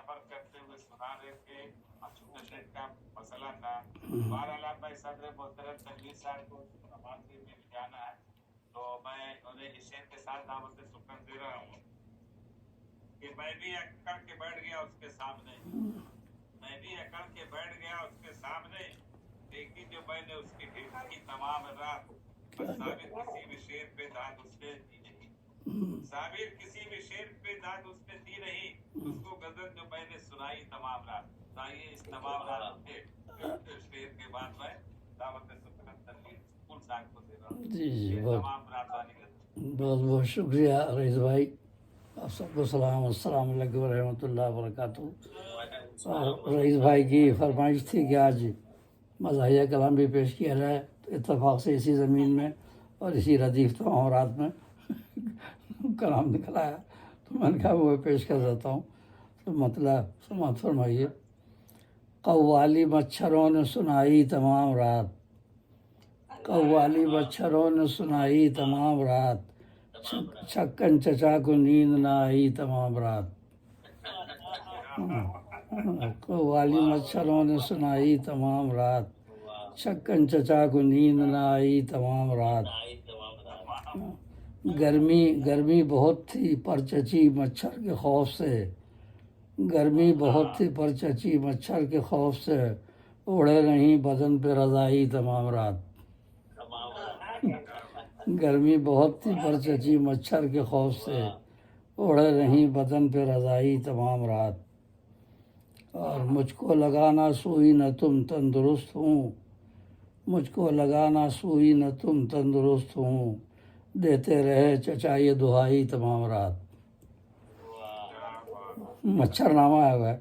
सफर करते हुए सुना रहे थे। छोटे शेख का मसला था। बहरहाल भाई सदर मोहतरम तनवीर साहब को नमाज में मिल जाना है, तो मैं उन्हें इस शेख के साथ दावत शुक्र दे रहा हूँ कि मैं भी अकड़ के बैठ गया उसके सामने, उसके सामने देखी जो मैंने उसकी बेटा की तमाम रात साबिर किसी भी शेर पे दाद उसने दी नहीं, उसको गजल जो मैंने सुनाई तमाम रात। आइए इस तमाम रात के शेर के बाद मैं दावत सुकून तनवीर स्कूल साहब को दे रहा हूँ। जी जी ये बहुत तमाम रात वाली गजल। बहुत बहुत शुक्रिया रईस भाई, आप सबको सलाम, अस्सलाम वालेकुम रहमतुल्लाहि व बरकातहू। और रईस भाई की फरमाइश थी कि आज मज़ाहिया कलाम भी पेश किया जाए, तो इत्तफाक़ से इसी ज़मीन में और इसी रदीफ़ तमाम रात में कलाम निकल आया, तो मैंने कहा वो पेश कर देता हूँ। तो मतलब समात फरमाइए। कव्वाली मच्छरों ने सुनाई तमाम रात, कव्वाली मच्छरों ने सुनाई तमाम रात, छक्कन चचा को नींद ना आई तमाम रात। कव्वाली मच्छरों ने सुनाई तमाम रात, छक्कन चचा को नींद ना आई तमाम रात। गर्मी बहुत थी पर चची मच्छर के खौफ से, गर्मी बहुत थी पर चची मच्छर के खौफ से, उड़े नहीं बदन पे रज़ाई तमाम रात। गर्मी बहुत थी पर चची मच्छर के खौफ से, उड़े नहीं बदन पे रज़ाई तमाम रात। और मुझको लगाना सुई न तुम तंदुरुस्त हूँ, मुझको लगाना सुई न तुम तंदुरुस्त हूँ, देते रहे चचा ये दुहाई तमाम रात। मच्छरनामा है वह।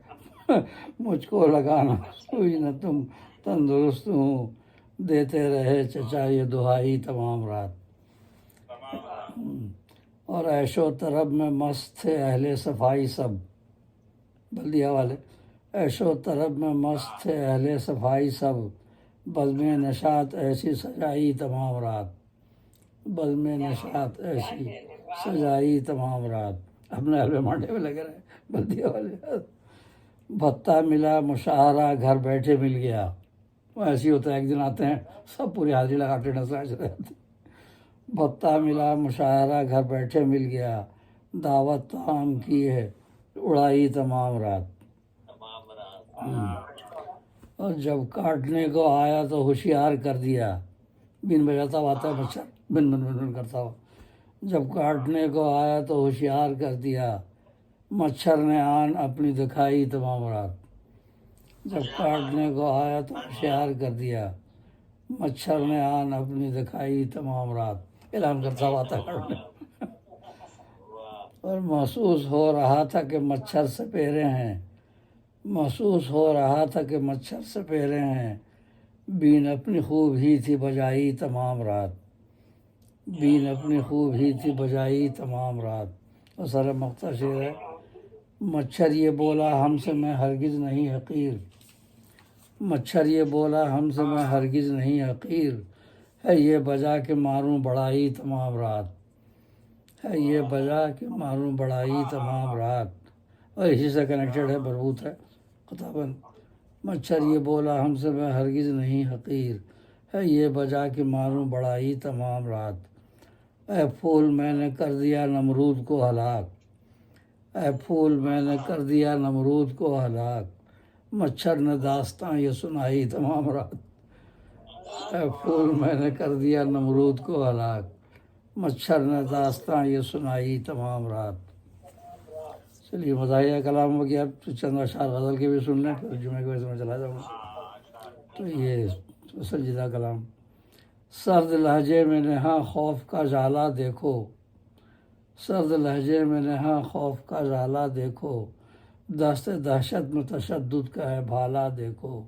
मुझको लगाना सुई न तुम तंदुरुस्त हूँ, देते रहे चचा ये दुहाई तमाम रात। और ऐशो तरब में मस्त थे अहले सफाई सब, बल्दिया वाले, ऐशो तरब में मस्त थे अहले सफाई सब, बज़्म नशात ऐसी सजाई तमाम रात, बज़्म नशात ऐसी सजाई तमाम रात। अपने हलवे मांडे में लगे रहे बल्दिया वाले। भत्ता मिला मुशाहरा घर बैठे मिल गया, वो ऐसे ही होता है, एक दिन आते हैं सब पूरी हाजिरी लगा के नजर चले जाते। भत्ता मिला मुशाहरा घर बैठे मिल गया, दावत ताम की है उड़ाई तमाम रात। और जब काटने को आया तो होशियार कर दिया, बिन बजाता हुआ आता है मच्छर, बिन बिन बिन बिन करता हुआ। जब काटने को आया तो होशियार कर दिया, मच्छर ने आन अपनी दिखाई तमाम रात। जब काटने को आया तो होशियार कर दिया, मच्छर ने आन अपनी दिखाई तमाम रात। ऐलान करता हुआ था काटने। और महसूस हो रहा था कि मच्छर सपेरे हैं, महसूस हो रहा था कि मच्छर सपेरे हैं, बीन अपनी खूब ही थी बजाई तमाम रात, बीन अपनी खूब ही थी बजाई तमाम रात। और सारा मुख्तसर है। मच्छर ये बोला हमसे मैं हरगिज़ नहीं हकीर, मच्छर ये बोला हमसे मैं हरगिज़ नहीं हकीर, है ये बजा के मारूं बड़ाई तमाम रात, है ये बजा के मारूं बड़ाई तमाम रात। और इसी से कनेक्टेड है, मरबूत है किताबन। मच्छर ये बोला हमसे मैं हरगिज़ नहीं हकीर, है ये बजा के मारूं बड़ाई तमाम रात। ए फूल मैंने कर दिया नमरूद को हलाक, ए फूल मैंने कर दिया नमरूद को हलाक, मच्छर ने दास्तां ये सुनाई तमाम रात। ए फूल मैंने कर दिया नमरूद को हलाक, मच्छर ने दास्तां ये सुनाई तमाम रात। चलिए मज़ाहिया कलाम हो गया, अब तो चंद अशार गज़ल के भी सुन लें, फिर जुमे के वैसे में चला जाऊँगा। तो ये संजीदा कलाम। सर्द लहजे में नहा खौफ का जाला देखो, सर्द लहजे में नहा खौफ का जाला देखो, दस्त दहशत में तशद्दुद का है भाला देखो,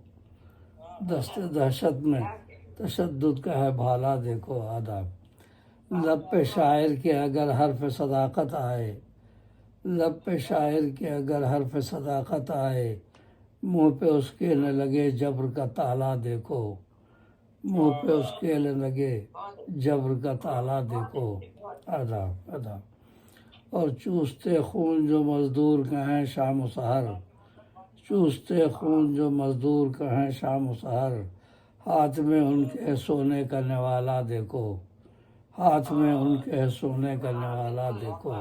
दस्त दहशत में तशद्दुद का है भाला देखो। आदाब। लब पे शायर के अगर हर्फ सदाकत आए, लब पे शायर के अगर हर्फ सदाकत आए, मुँह पे उसके न लगे जब्र का ताला देखो, मुँह पे उसके न लगे जब्र का ताला देखो। आदाब आदाब। और चूसते खून जो मज़दूर का हैं शाम सहर, چوستے خون جو مزدور کا ہیں شام و سحر، ہاتھ میں ان کے سونے کا نوالا دیکھو، ہاتھ میں ان کے سونے کا نوالا دیکھو۔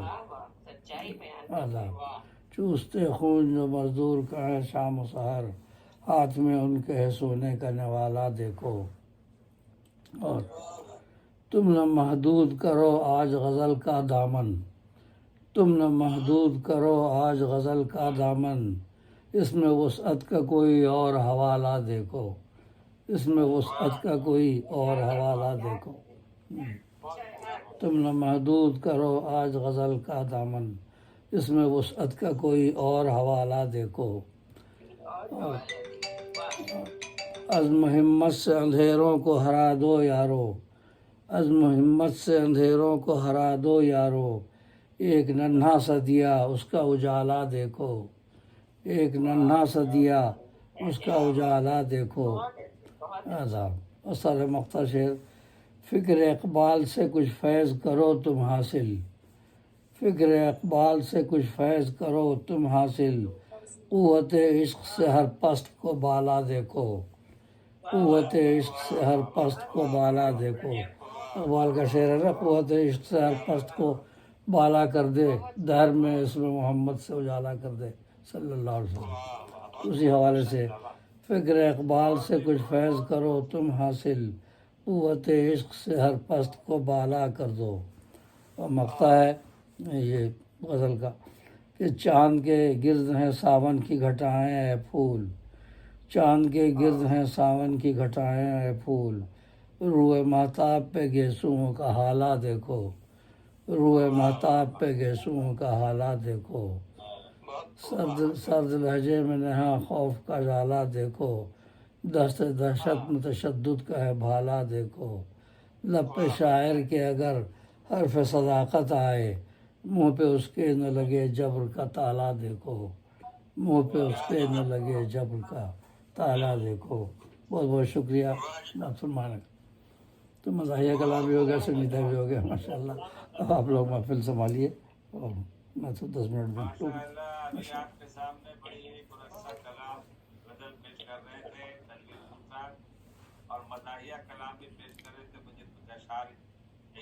چوستے خون جو مزدور کا ہے شام و سحر، ہاتھ میں ان کے سونے کا نوالا دیکھو۔ اور تم نہ محدود کرو آج غزل کا دامن، تم نہ محدود کرو آج غزل کا دامن، اس میں وسعت کا کوئی اور حوالہ دیکھو، اس میں وسعت کا کوئی اور حوالہ دیکھو۔ تم نہ محدود کرو آج غزل کا دامن، اس میں وسعت کا کوئی اور حوالہ دیکھو۔ عزم ہمت سے اندھیروں کو ہرا دو یارو، عزم ہمت سے اندھیروں کو ہرا دو یارو، ایک ننھا سا دیا اس کا اجالا دیکھو، ایک ننھا سا دیا اس کا اجالا دیکھو۔ آداب اثر مقطع شعر۔ فکر اقبال سے کچھ فیض کرو تم حاصل، فکر اقبال سے کچھ فیض کرو تم حاصل، قوت عشق سے ہر پست کو بالا دیکھو، قوت عشق سے ہر پست کو بالا دیکھو۔ اقبال کا شعر ہے نا، قوت عشق سے ہر پست کو بالا کر دے، دہر میں اسم محمد سے اجالا کر دے صلی اللہ علیہ وسلم۔ اسی حوالے سے فکر اقبال سے کچھ فیض کرو تم حاصل، قوت عشق سے ہر پست کو بالا کر دو۔ اور مقطع ہے یہ غزل کا کہ چاند کے گرد ہیں ساون کی گھٹائیں اے پھول، چاند کے گرد ہیں ساون کی گھٹائیں اے پھول، روئے مہتاب پہ گیسوؤں کا حالہ دیکھو، روئے مہتاب پہ گیسوؤں کا حالہ دیکھو۔ سرد لہجے میں نہاں خوف کا جالا دیکھو، دست دہشت میں تشدد کا ہے بھالا دیکھو، لب پہ شاعر کے اگر حرف صداقت آئے، منہ پہ اس کے نہ لگے جبر کا تالا دیکھو، منہ پہ اس کے نہ لگے جبر کا تالا دیکھو۔ بہت بہت شکریہ ڈاکٹر مانک۔ تو مزاحیہ کلام بھی ہو گیا، سنجیدہ بھی ہو گیا ماشاء اللہ۔ اب آپ لوگ محفل سنبھالیے اور میں تو 10 منٹ میں ماشاءاللہ ابھی آپ کے سامنے بڑی ہی پراسرار کلام غزل پیش کر رہے تھے تنویر صاحب، اور مزاحیہ کلام بھی پیش کر رہے تھے۔ مجھے کچھ اشعار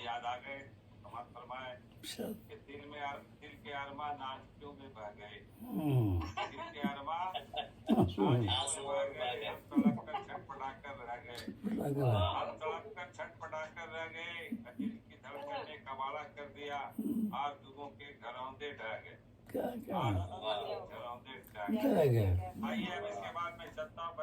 یاد آ گئے، سماعت فرمائے کہ دل کے ارمان آنکھوں میں بہ گئے، دل کے ارمان آنکھوں میں بہ گئے، ہم تڑپ کر چھٹپٹا کر رہ گئے، ہم تڑپ کر چھٹپٹا کر رہ گئے، دل کی دھڑکن نے کمالہ کر دیا، آرزوؤں کے گھروندے ڈھہ گئے، آرزوؤں کے گھروندے ڈھہ گئے۔ آئیے اب اس کے بعد میں چلتا ہوں